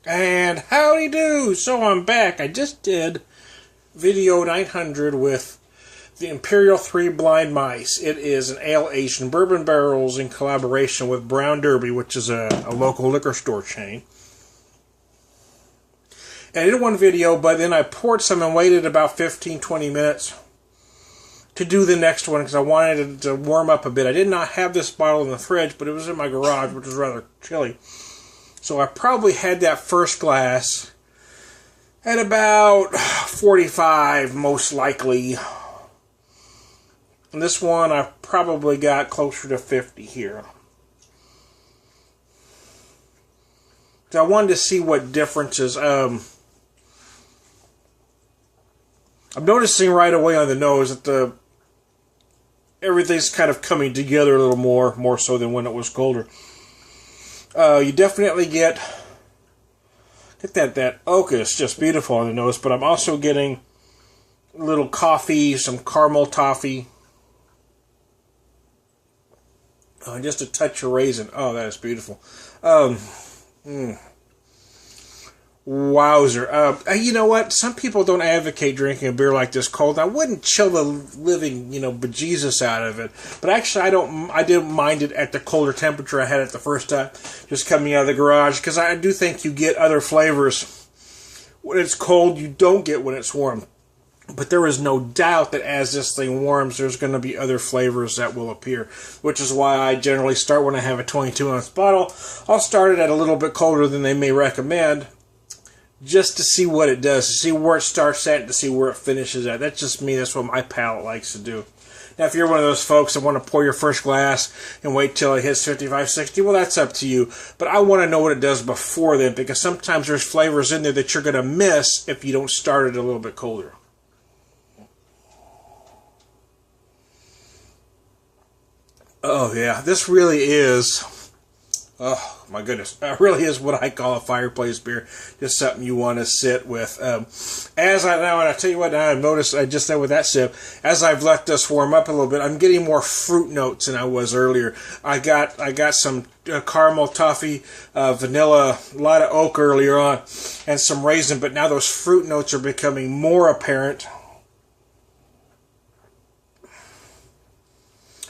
And howdy do! So I'm back. I just did video 900 with the Imperial 3 Blind Mice. It is an ale aged in bourbon barrels in collaboration with Brown Derby, which is a local liquor store chain. And I did one video, but then I poured some and waited about 15-20 minutes to do the next one because I wanted it to warm up a bit. I did not have this bottle in the fridge, but it was in my garage, which was rather chilly. So I probably had that first glass at about 45, most likely. And this one I probably got closer to 50 here. So I wanted to see what differences. I'm noticing right away on the nose that everything's kind of coming together a little more so than when it was colder. You definitely get that oak is just beautiful on the nose, but I'm also getting a little coffee, some caramel toffee, just a touch of raisin. Oh, that is beautiful. Wowzer. You know what? Some people don't advocate drinking a beer like this cold. I wouldn't chill the living, bejesus out of it. But actually, I didn't mind it at the colder temperature I had it the first time, just coming out of the garage, because I do think you get other flavors when it's cold you don't get when it's warm. But there is no doubt that as this thing warms, there's going to be other flavors that will appear, which is why I generally start when I have a 22-ounce bottle. I'll start it at a little bit colder than they may recommend, just to see what it does, to see where it starts at, and to see where it finishes at. That's just me. That's what my palate likes to do. Now, if you're one of those folks that want to pour your first glass and wait till it hits 55, 60, well, that's up to you. But I want to know what it does before then, because sometimes there's flavors in there that you're going to miss if you don't start it a little bit colder. Oh, yeah. This really is... Oh, my goodness. It really is what I call a fireplace beer. Just something you want to sit with. And I tell you what, now I've noticed, I just said with that sip, as I've let this warm up a little bit, I'm getting more fruit notes than I was earlier. I got some caramel toffee, vanilla, a lot of oak earlier on, and some raisin, but now those fruit notes are becoming more apparent.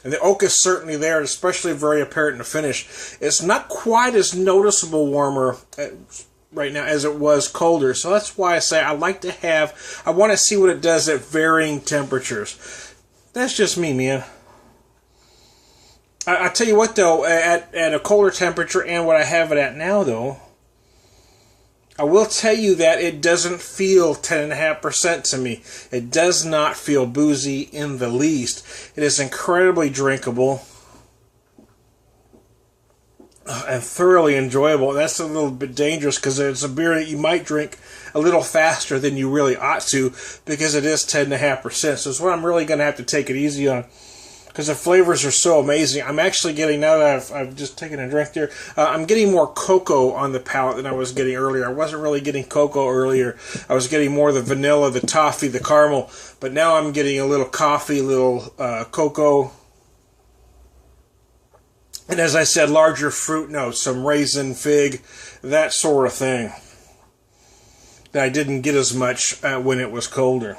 And the oak is certainly there, especially very apparent in the finish. It's not quite as noticeable warmer right now as it was colder. So that's why I say I want to see what it does at varying temperatures. That's just me, man. I tell you what, though, at a colder temperature and what I have it at now, though, I will tell you that it doesn't feel 10.5% to me. It does not feel boozy in the least. It is incredibly drinkable and thoroughly enjoyable. That's a little bit dangerous because it's a beer that you might drink a little faster than you really ought to because it is 10.5%. So it's what I'm really going to have to take it easy on, because the flavors are so amazing. I'm actually getting, now that I've just taken a drink there, I'm getting more cocoa on the palate than I was getting earlier. I wasn't really getting cocoa earlier. I was getting more of the vanilla, the toffee, the caramel. But now I'm getting a little coffee, a little cocoa. And as I said, larger fruit notes, some raisin, fig, that sort of thing, that I didn't get as much when it was colder.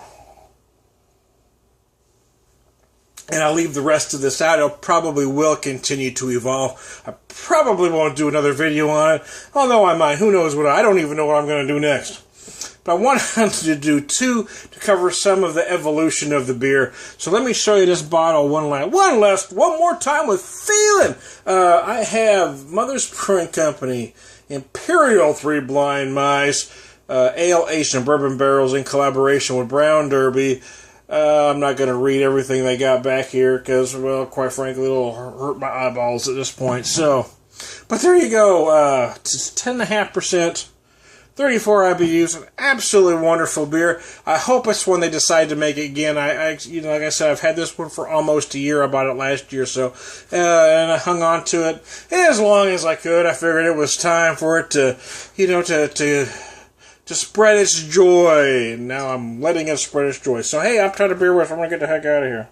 And I'll leave the rest of this out. It probably will continue to evolve. I probably won't do another video on it, although I might. Who knows I don't even know what I'm going to do next. But I wanted to do two to cover some of the evolution of the beer. So let me show you this bottle one more time with feeling. I have Mother's Brewing Company Imperial 3 Blind Mice, ale aged in bourbon barrels in collaboration with Brown Derby. I'm not going to read everything they got back here because, well, quite frankly, it'll hurt my eyeballs at this point. So, but there you go. It's 10.5%, 34 IBUs, an absolutely wonderful beer. I hope it's when they decide to make it again. Like I said, I've had this one for almost a year. I bought it last year, so and I hung on to it as long as I could. I figured it was time for it to, to spread its joy. And now I'm letting it spread its joy. So, hey, I'm trying to beer with. I'm going to get the heck out of here.